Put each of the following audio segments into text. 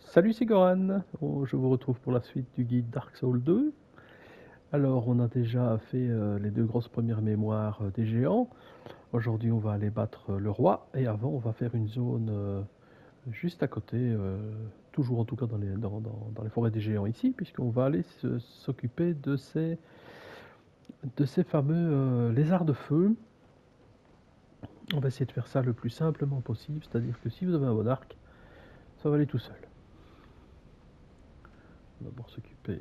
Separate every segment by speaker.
Speaker 1: Salut, c'est Goran. Je vous retrouve pour la suite du guide Dark Souls 2. Alors, on a déjà fait les deux grosses premières mémoires des géants. Aujourd'hui, on va aller battre le roi. Et avant, on va faire une zone juste à côté, toujours en tout cas dans les forêts des géants ici, puisqu'on va aller s'occuper de ces fameux lézards de feu. On va essayer de faire ça le plus simplement possible, c'est-à-dire que si vous avez un bon arc, ça va aller tout seul. On va d'abord s'occuper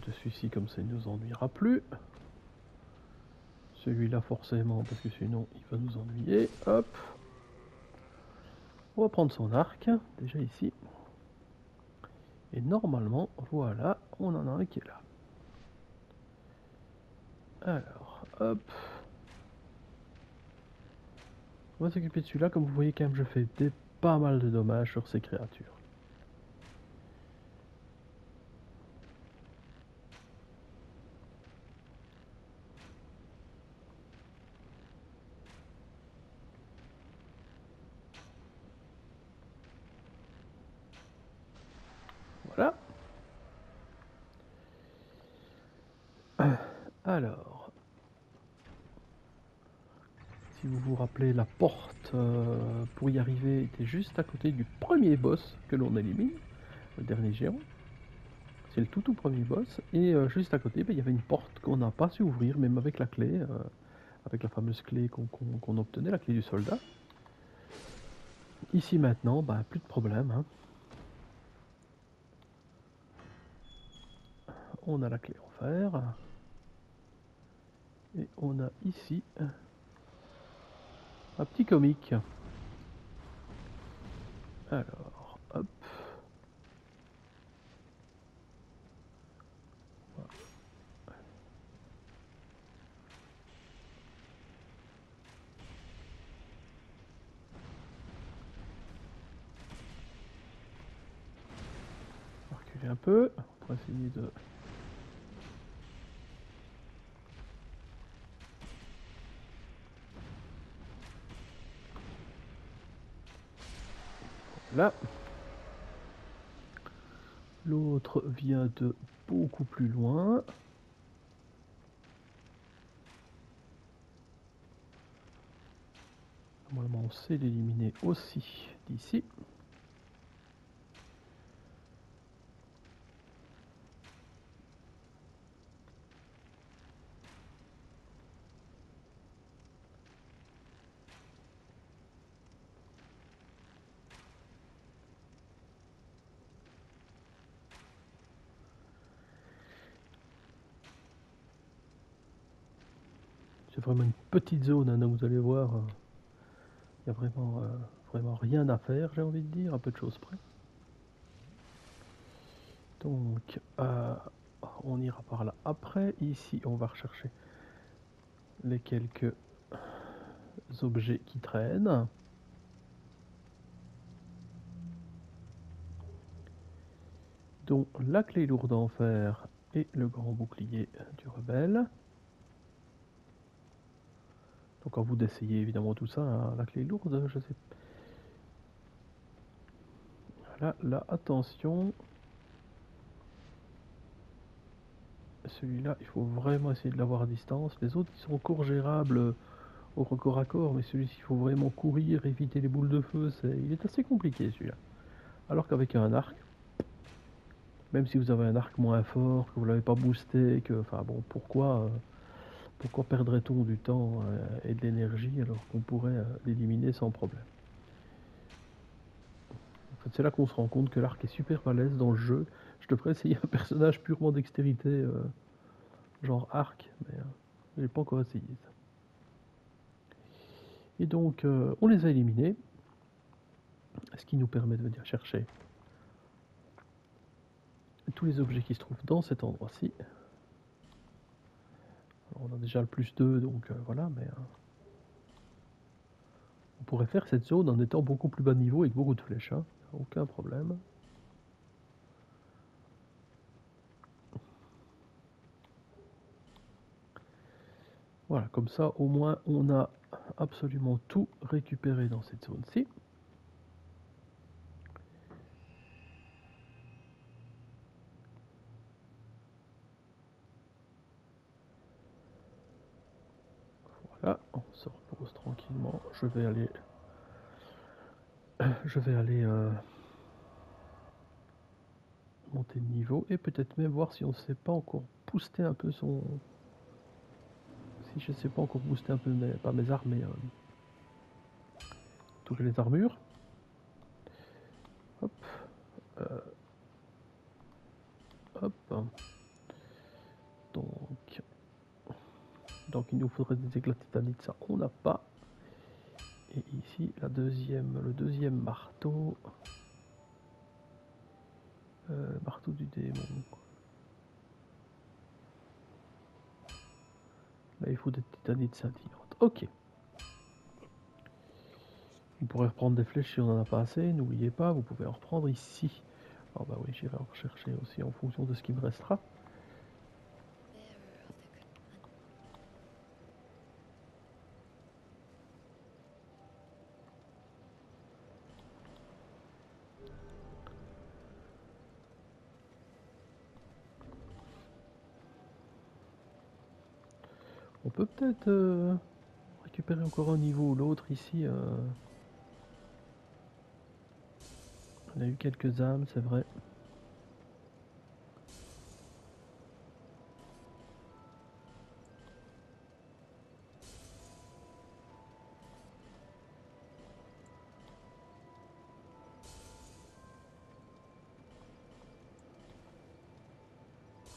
Speaker 1: de celui-ci, comme ça il ne nous ennuiera plus. Celui-là forcément, parce que sinon il va nous ennuyer. Hop. On va prendre son arc, déjà ici. Et normalement, voilà, on en a un qui est là. Alors, hop. On va s'occuper de celui-là. Comme vous voyez quand même, je fais pas mal de dommages sur ces créatures. Voilà. Alors, si vous vous rappelez, la porte pour y arriver était juste à côté du premier boss que l'on élimine, le dernier géant. C'est le tout premier boss. Et juste à côté, il y avait une porte qu'on n'a pas su ouvrir, même avec la clé, avec la fameuse clé qu'on obtenait, la clé du soldat. Ici maintenant, plus de problème, hein. On a la clé en fer. Et on a ici un petit comique. Alors, hop. On va reculer un peu pour essayer de... Là. L'autre vient de beaucoup plus loin. Normalement, on sait l'éliminer aussi d'ici. C'est vraiment une petite zone, hein, donc vous allez voir, il n'y a vraiment rien à faire, j'ai envie de dire, à peu de choses près. Donc, on ira par là après. Ici, on va rechercher les quelques objets qui traînent. Dont la clé lourde en fer et le grand bouclier du rebelle. Donc à vous d'essayer évidemment tout ça, hein. La clé lourde, je sais. Voilà, là, attention. Celui-là, il faut vraiment essayer de l'avoir à distance. Les autres, ils sont encore gérables au corps à corps, mais celui-ci, il faut vraiment courir, éviter les boules de feu. Il est assez compliqué celui-là. Alors qu'avec un arc, même si vous avez un arc moins fort, que vous l'avez pas boosté, que, enfin bon, pourquoi perdrait-on du temps et de l'énergie alors qu'on pourrait l'éliminer sans problème. En fait, c'est là qu'on se rend compte que l'arc est super balèze dans le jeu. Je devrais essayer un personnage purement dextérité, genre arc, mais j'ai pas encore essayé ça. Et donc, on les a éliminés, ce qui nous permet de venir chercher tous les objets qui se trouvent dans cet endroit-ci. On a déjà le plus 2, donc voilà, mais on pourrait faire cette zone en étant beaucoup plus bas de niveau avec beaucoup de flèches, hein. Aucun problème. Voilà, comme ça au moins on a absolument tout récupéré dans cette zone-ci. Voilà, on se repose tranquillement. Je vais aller monter de niveau et peut-être même voir si on ne sait pas encore booster un peu son... Si je ne sais pas encore booster un peu pas mes armes, mais toutes les armures. Hop. Hop. Donc il nous faudrait des éclats de titanite, ça on n'a pas. Et ici le deuxième marteau. Marteau du démon. Là il faut des titanites scintillantes. Ok. On pourrait reprendre des flèches si on n'en a pas assez. N'oubliez pas, vous pouvez en reprendre ici. Ah bah oui, j'irai en rechercher aussi en fonction de ce qui me restera. On peut peut-être récupérer encore un niveau ou l'autre ici. On a eu quelques âmes, c'est vrai.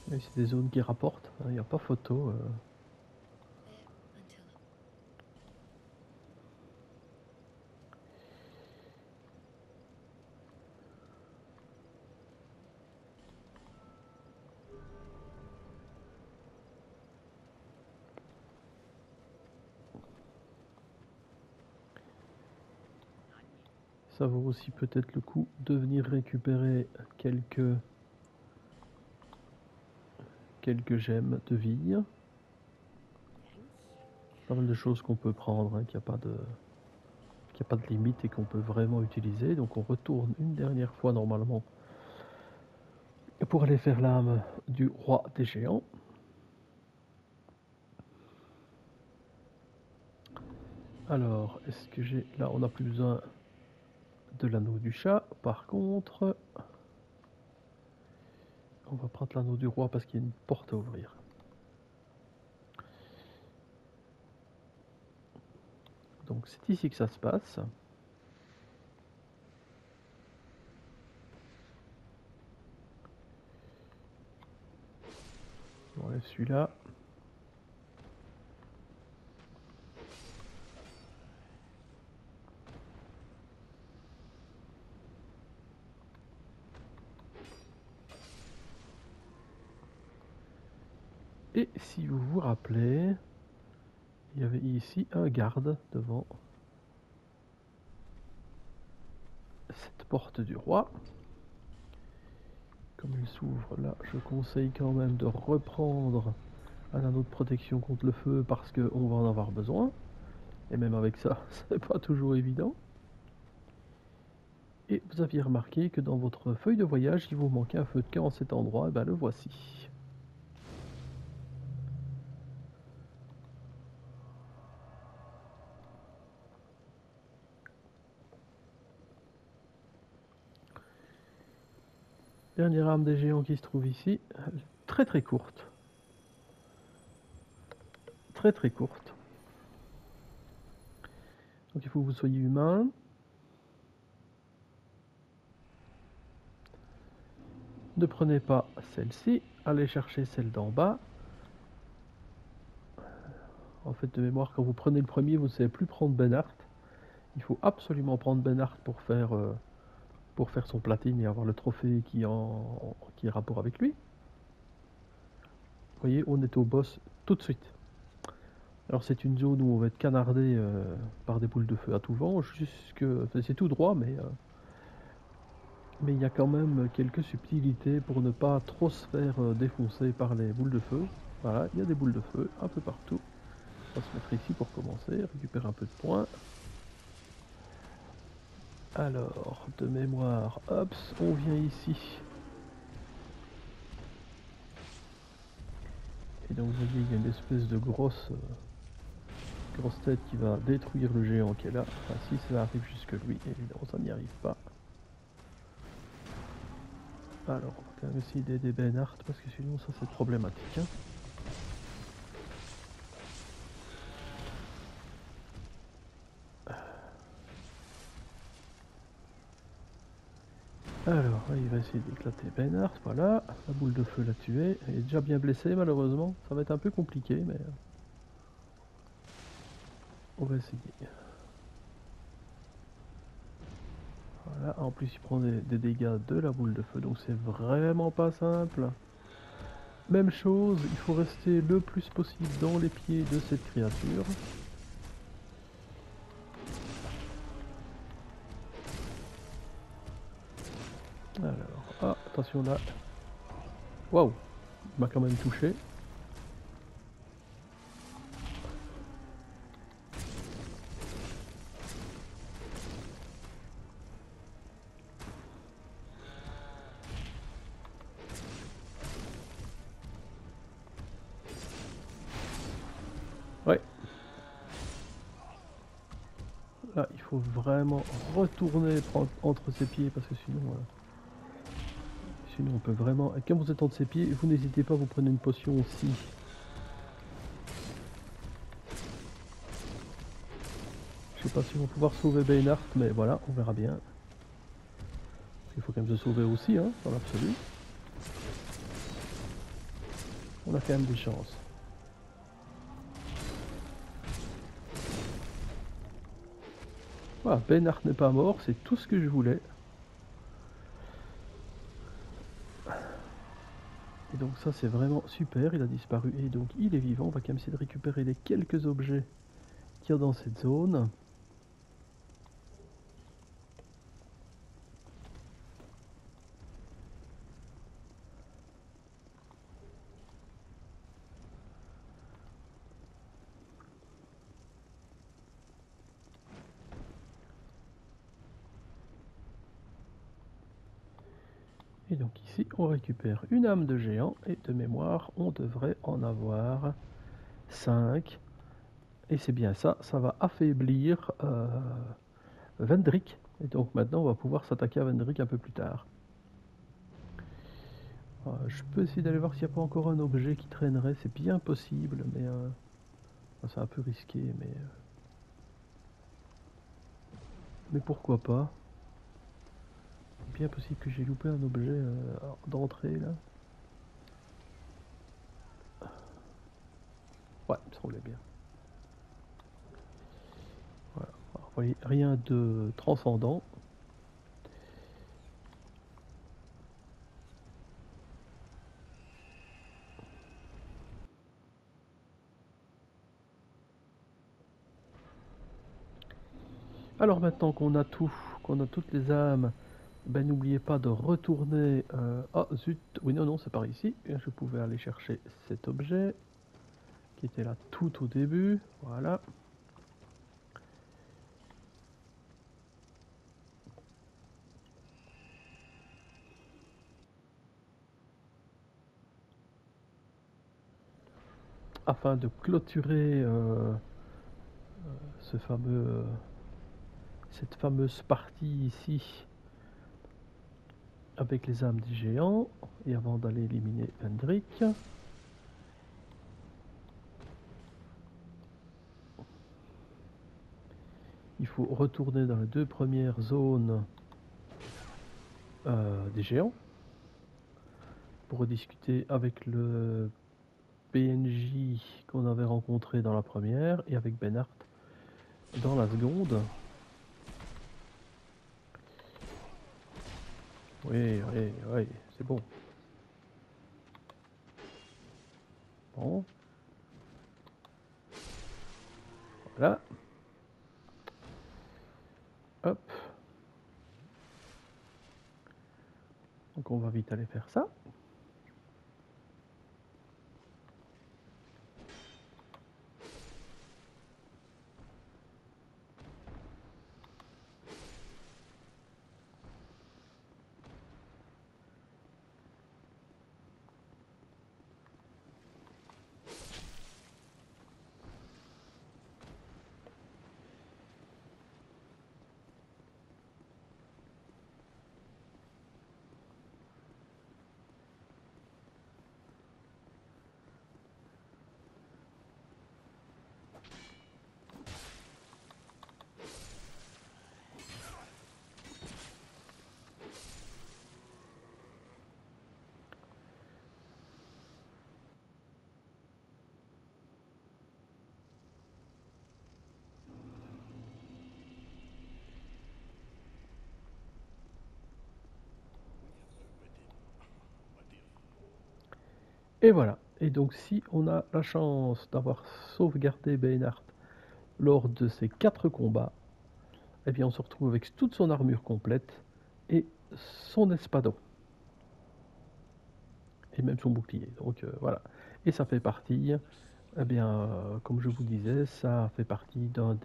Speaker 1: Mais c'est des zones qui rapportent, il n'y a pas photo. Ça vaut aussi peut-être le coup de venir récupérer quelques gemmes de vie. Pas mal de choses qu'on peut prendre, hein, qu'il n'y a pas de limite et qu'on peut vraiment utiliser. Donc on retourne une dernière fois normalement pour aller faire l'âme du roi des géants. Alors, est-ce que j'ai... Là, on n'a plus besoin de l'anneau du chat. Par contre, on va prendre l'anneau du roi parce qu'il y a une porte à ouvrir. Donc c'est ici que ça se passe. On enlève celui-là. Et si vous vous rappelez, il y avait ici un garde devant cette porte du roi. Comme il s'ouvre là, je conseille quand même de reprendre un anneau de protection contre le feu parce qu'on va en avoir besoin. Et même avec ça, c'est pas toujours évident. Et vous aviez remarqué que dans votre feuille de voyage, il vous manquait un feu de camp en cet endroit, et ben le voici. Dernière arme des géants qui se trouve ici, très très courte. Très très courte. Donc il faut que vous soyez humain. Ne prenez pas celle-ci, allez chercher celle d'en bas. En fait, de mémoire, quand vous prenez le premier, vous ne savez plus prendre Benhart. Il faut absolument prendre Benhart pour faire son platine et avoir le trophée qui est rapport avec lui. Vous voyez, on est au boss tout de suite. Alors c'est une zone où on va être canardé par des boules de feu à tout vent, c'est tout droit, mais il y a quand même quelques subtilités pour ne pas trop se faire défoncer par les boules de feu. Voilà, il y a des boules de feu un peu partout. On va se mettre ici pour commencer, récupérer un peu de points. Alors, de mémoire, hop, on vient ici. Et donc vous voyez, il y a une espèce de grosse grosse tête qui va détruire le géant qui est là. Enfin, si ça arrive jusque lui, évidemment, ça n'y arrive pas. Alors, on va quand même essayer d'aider Beinhardt parce que sinon, ça c'est problématique. Hein. Alors, il va essayer d'éclater Beinhardt, voilà. La boule de feu l'a tué. Il est déjà bien blessé, malheureusement. Ça va être un peu compliqué, mais on va essayer. Voilà, en plus il prend des dégâts de la boule de feu, donc c'est vraiment pas simple. Même chose, il faut rester le plus possible dans les pieds de cette créature. Alors, ah, attention là. Waouh, il m'a quand même touché. Ouais. Là, il faut vraiment retourner entre ses pieds parce que sinon on peut vraiment... Quand vous êtes entre ses pieds, vous n'hésitez pas, vous prenez une potion aussi. Je sais pas si on va pouvoir sauver Beinhardt, mais voilà, on verra bien. Il faut quand même se sauver aussi, hein, dans l'absolu. On a quand même des chances. Voilà, Beinhardt n'est pas mort, c'est tout ce que je voulais. Et donc ça c'est vraiment super, il a disparu et donc il est vivant. On va quand même essayer de récupérer les quelques objets qu'il y a dans cette zone. Et donc ici on récupère une âme de géant et de mémoire on devrait en avoir 5. Et c'est bien ça, ça va affaiblir Vendrick. Et donc maintenant on va pouvoir s'attaquer à Vendrick un peu plus tard. Je peux essayer d'aller voir s'il n'y a pas encore un objet qui traînerait, c'est bien possible, mais c'est un peu risqué, mais pourquoi pas. Bien possible que j'ai loupé un objet d'entrée là. Ouais, il me semblait bien. Voilà. Alors, vous voyez, rien de transcendant. Alors maintenant qu'on a tout, qu'on a toutes les âmes, ben n'oubliez pas de retourner... Ah zut, oui non, c'est par ici. Je pouvais aller chercher cet objet qui était là tout au début. Voilà. Afin de clôturer ce fameux, cette fameuse partie ici avec les âmes des géants, et avant d'aller éliminer Vendrick. Il faut retourner dans les 2 premières zones des géants pour rediscuter avec le PNJ qu'on avait rencontré dans la première et avec Beinhardt dans la seconde. Oui, c'est bon. Bon. Voilà. Hop. Donc on va vite aller faire ça. Et voilà. Et donc si on a la chance d'avoir sauvegardé Beinhardt lors de ces 4 combats, eh bien on se retrouve avec toute son armure complète et son espadon. Et même son bouclier. Donc voilà. Et ça fait partie, eh bien, comme je vous disais, ça fait partie d'un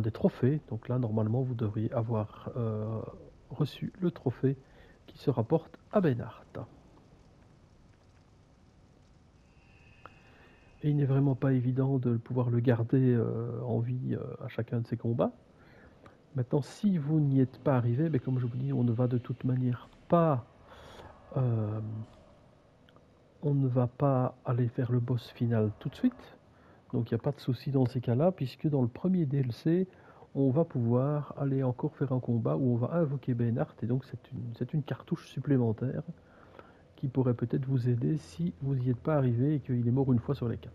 Speaker 1: des trophées. Donc là, normalement, vous devriez avoir reçu le trophée qui se rapporte à Beinhardt. Et il n'est vraiment pas évident de pouvoir le garder en vie à chacun de ces combats. Maintenant, si vous n'y êtes pas arrivé, mais comme je vous dis, on ne va de toute manière pas... on ne va pas aller faire le boss final tout de suite. Donc il n'y a pas de souci dans ces cas-là, puisque dans le premier DLC, on va pouvoir aller encore faire un combat où on va invoquer Beinhardt, et donc c'est une cartouche supplémentaire qui pourrait peut-être vous aider si vous n'y êtes pas arrivé et qu'il est mort une fois sur les 4.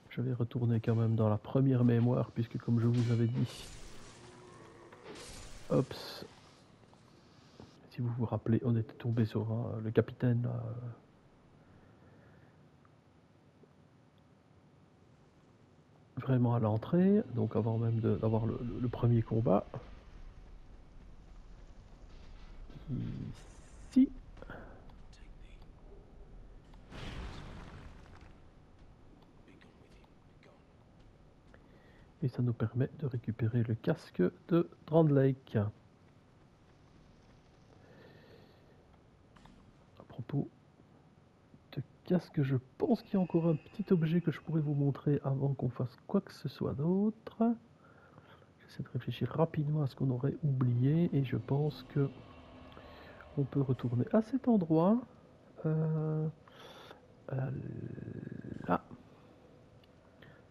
Speaker 1: Je vais retourner quand même dans la première mémoire, puisque comme je vous avais dit, hop, si vous vous rappelez, on était tombé sur le capitaine vraiment à l'entrée, donc avant même d'avoir le premier combat. Ici. Et ça nous permet de récupérer le casque de Drangleic. À propos de casque, je pense qu'il y a encore un petit objet que je pourrais vous montrer avant qu'on fasse quoi que ce soit d'autre. J'essaie de réfléchir rapidement à ce qu'on aurait oublié et je pense que on peut retourner à cet endroit. Euh, là.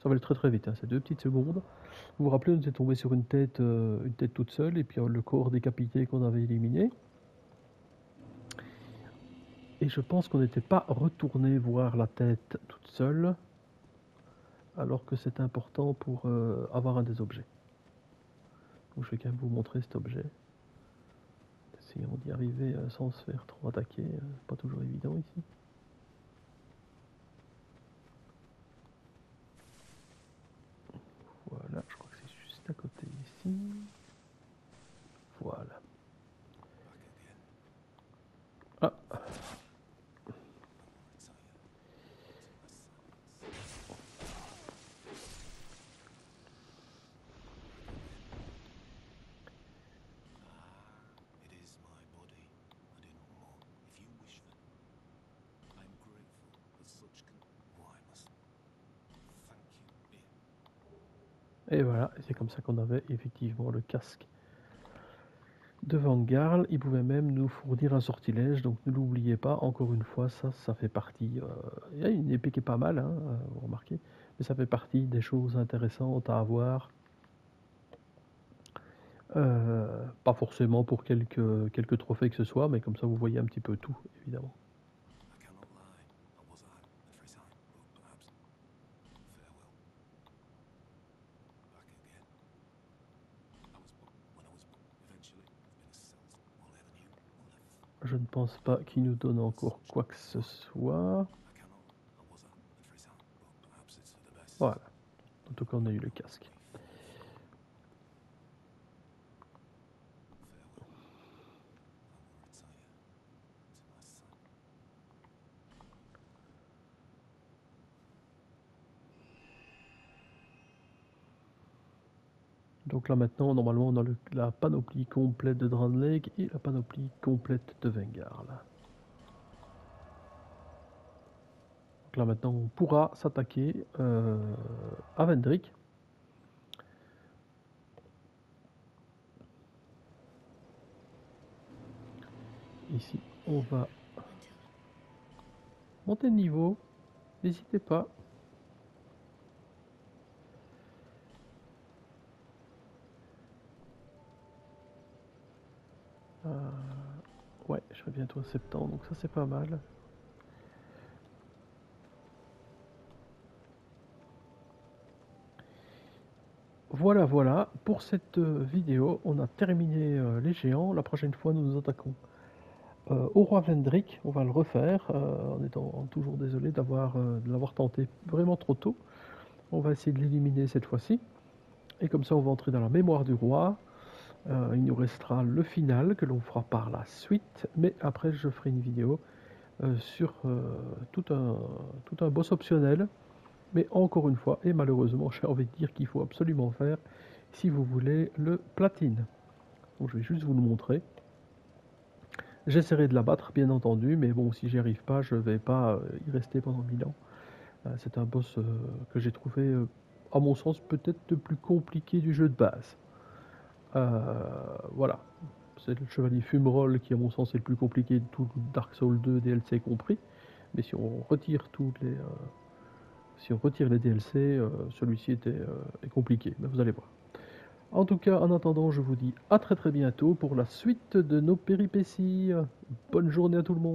Speaker 1: Ça va aller très très vite, hein, c'est 2 petites secondes. Vous vous rappelez, on était tombé sur une tête toute seule et puis le corps décapité qu'on avait éliminé. Et je pense qu'on n'était pas retourné voir la tête toute seule, alors que c'est important pour avoir un des objets. Donc je vais quand même vous montrer cet objet. Essayons d'y arriver sans se faire trop attaquer, pas toujours évident ici. Voilà, je crois que c'est juste à côté ici. Voilà. Ah, et voilà, c'est comme ça qu'on avait effectivement le casque de Vanguard. Il pouvait même nous fournir un sortilège, donc ne l'oubliez pas, encore une fois, ça fait partie... il y a une épée qui est pas mal, hein, vous remarquez, mais ça fait partie des choses intéressantes à avoir. Pas forcément pour quelques trophées que ce soit, mais comme ça vous voyez un petit peu tout, évidemment. Je ne pense pas qu'il nous donne encore quoi que ce soit. Voilà. En tout cas, on a eu le casque. Donc là maintenant, normalement, on a la panoplie complète de Drangleic et la panoplie complète de Vanguard. Donc là maintenant, on pourra s'attaquer à Vendrick. Ici, on va monter de niveau. N'hésitez pas. Ouais, je serai bientôt à 70, donc ça c'est pas mal. Voilà, voilà, pour cette vidéo, on a terminé les géants. La prochaine fois, nous nous attaquons au roi Vendrick. On va le refaire, en étant toujours désolé de l'avoir tenté vraiment trop tôt. On va essayer de l'éliminer cette fois-ci. Et comme ça, on va entrer dans la mémoire du roi. Il nous restera le final que l'on fera par la suite. Mais après, je ferai une vidéo sur tout un boss optionnel. Mais encore une fois, et malheureusement, j'ai envie de dire qu'il faut absolument faire si vous voulez le platine. Donc je vais juste vous le montrer. J'essaierai de l'abattre, bien entendu, mais bon, si j'y arrive pas, je vais pas y rester pendant 1000 ans. C'est un boss que j'ai trouvé, à mon sens, peut-être le plus compliqué du jeu de base. Voilà. C'est le chevalier Fumerol qui, à mon sens, est le plus compliqué de tout Dark Souls 2 DLC compris. Mais si on retire les DLC, celui-ci est compliqué. Mais vous allez voir. En tout cas, en attendant, je vous dis à très très bientôt pour la suite de nos péripéties. Bonne journée à tout le monde.